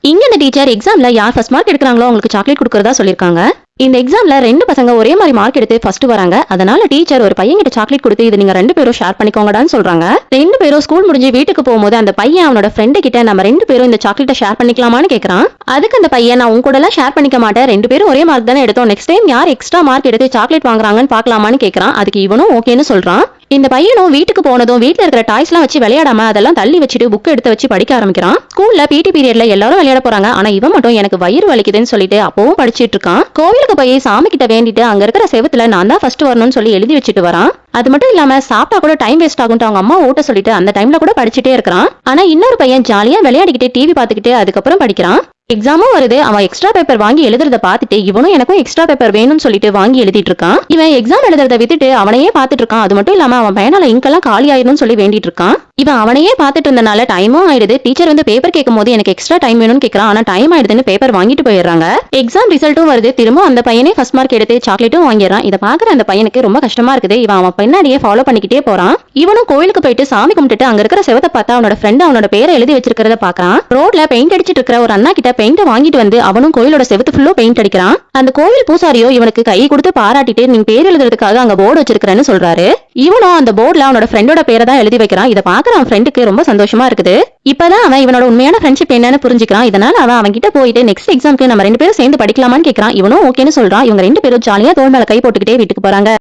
இங்க இந்த டீச்சர் எக்ஸாம்ல யார் ஃபர்ஸ்ட் மார்க் எடுக்கறாங்களோ அவங்களுக்கு சாக்லேட் கொடுக்கறதா சொல்லிருக்காங்க. இந்த எக்ஸாம்ல ரெண்டு பசங்க ஒரே மாதிரி மார்க் எடுத்து ஃபர்ஸ்ட் வராங்க. அதனால டீச்சர் ஒரு பையன் கிட்ட சாக்லேட் கொடுத்து இது நீங்க ரெண்டு பேரும் ஷேர் பண்ணிக்கோங்கடான்னு சொல்றாங்க. ரெண்டு பேரும் ஸ்கூல் முடிஞ்சு வீட்டுக்கு போகும்போது அந்த பையன் அவனோட ஃப்ரெண்டு கிட்ட நம்ம ரெண்டு பேரும் இந்த சாக்லேட்டை ஷேர் பண்ணிக்கலாமான்னு கேக்குறான். அதுக்கு அந்த பையன் நான் உங்க கூட எல்லாம் ஷேர் பண்ணிக்க மாட்டேன், ரெண்டு பேரும் ஒரே மார்க் தானே எடுத்தோம், நெக்ஸ்ட் டைம் யார் எக்ஸ்ட்ரா மார்க் எடுத்து சாக்லேட் வாங்குறாங்கன்னு பாக்கலாமான்னு கேக்குறான். அதுக்கு இவனும் ஓகேன்னு சொல்றான். இந்த பையனும் வீட்டுக்கு போனதும் வீட்டுல இருக்கிற டாய்ஸ் எல்லாம் வச்சு விளையாடாம அதெல்லாம் தள்ளி வச்சுட்டு புக் எடுத்து வச்சு படிக்க ஆரம்பிக்கிறான். ஸ்கூல்ல பிடி பீரியட்ல எல்லாரும் விளையாட போறாங்க. ஆனா இவன் மட்டும் எனக்கு வயிறு வலிக்குதுன்னு சொல்லிட்டு அப்பவும் படிச்சிட்டு இருக்கான். கோவிலுக்கு போய் சாமி கிட்ட வேண்டிட்டு அங்க இருக்கிற செவத்துல நான் தான் ஃபர்ஸ்ட் வரணும்னு சொல்லி எழுதி வச்சுட்டு வரான். அது மட்டும் இல்லாம சாப்பிட்டா கூட டைம் வேஸ்ட் ஆகும் அவங்க அம்மா ஓட்ட சொல்லிட்டு அந்த டைம்ல கூட படிச்சுட்டே இருக்கிறான். ஆனா இன்னொரு பையன் ஜாலியா விளையாடிக்கிட்டே டிவி பாத்துக்கிட்டு அதுக்கப்புறம் படிக்கிறான். எக்ஸாமும் வருது. அவன் எக்ஸ்ட்ரா பேப்பர் வாங்கி எழுதுறத பாத்துட்டு இவனும் எனக்கும் எக்ஸ்ட்ரா பேப்பர் வேணும்னு சொல்லிட்டு வாங்கி எழுதிட்டு இருக்கான். இவன் எக்ஸாம் எழுதுறத விட்டுட்டு அவனையே பாத்துட்டு இருக்கான். அது மட்டும் இல்லாம அவன் பையனால இங்கெல்லாம் காலி ஆயிடும் சொல்லி வேண்டிட்டு இருக்கான். இவன் அவனையே பாத்துட்டு இருந்தனால டைமும் ஆயிடுது. டீச்சர் வந்து பேப்பர் கேட்கும் போது எனக்கு எக்ஸ்ட்ரா டைம் வேணும்னு கேட்கறான். ஆனா டைம் ஆயிடுதுன்னு பேப்பர் வாங்கிட்டு போயிடுறாங்க. எக்ஸாம் ரிசல்ட்டும் வருது. திரும்ப அந்த பையனே ஃபர்ஸ்ட் மார்க் எடுத்து சாக்லேட்டும் வாங்கிடுறான். இதை பாக்குற அந்த பையனுக்கு ரொம்ப கஷ்டமா இருக்குது. இவன் அவன் பின்னாடியே ஃபாலோ பண்ணிக்கிட்டே போறான். இவனும் கோயிலுக்கு போயிட்டு சாமி கும்பிட்டுட்டு அங்க இருக்கிற செவத்தை பார்த்தா அவனோட ஃப்ரெண்ட் அவனோட பேரை எழுதி வச்சிருக்கிறத பாக்குறான். ரோட்ல பெயிண்ட் அடிச்சிட்டு இருக்கிற ஒரு அண்ணா கிட்ட பெயிண்ட் வாங்கிட்டு வந்து அவனும் கோயிலோட செவத்து ஃபுல்லோ பெயிண்ட் அடிக்கிறான். அந்த கோயில் பூசாரியோ இவனுக்கு கை கொடுத்து பாராட்டிட்டு நீங்க பேர் எழுதுறதுக்காக அங்க போர்டு வச்சிருக்கிறேன்னு சொல்றாரு. இவனும் அந்த போர்டுல அவனோட ஃப்ரெண்டோட பேரை தான் எழுதி வைக்கிறான். இதை பாக்குற அவன் ஃப்ரெண்டுக்கு ரொம்ப சந்தோஷமா இருக்குது. இப்பதான் அவன் இவனோட உண்மையான ஃப்ரெண்ட்ஷிப் என்னன்னு புரிஞ்சுக்கிறான். இதனால அவன் கிட்ட போயிட்டு நெக்ஸ்ட் எக்ஸாம்க்கு நம்ம ரெண்டு பேரும் சேர்ந்து படிக்கலாமான்னு கேட்கறான். இவனும் ஓகேன்னு சொல்றான். இவங்க ரெண்டு பேரும் ஜாலியா தோள் மேல கை போட்டுக்கிட்டே வீட்டுக்கு போறாங்க.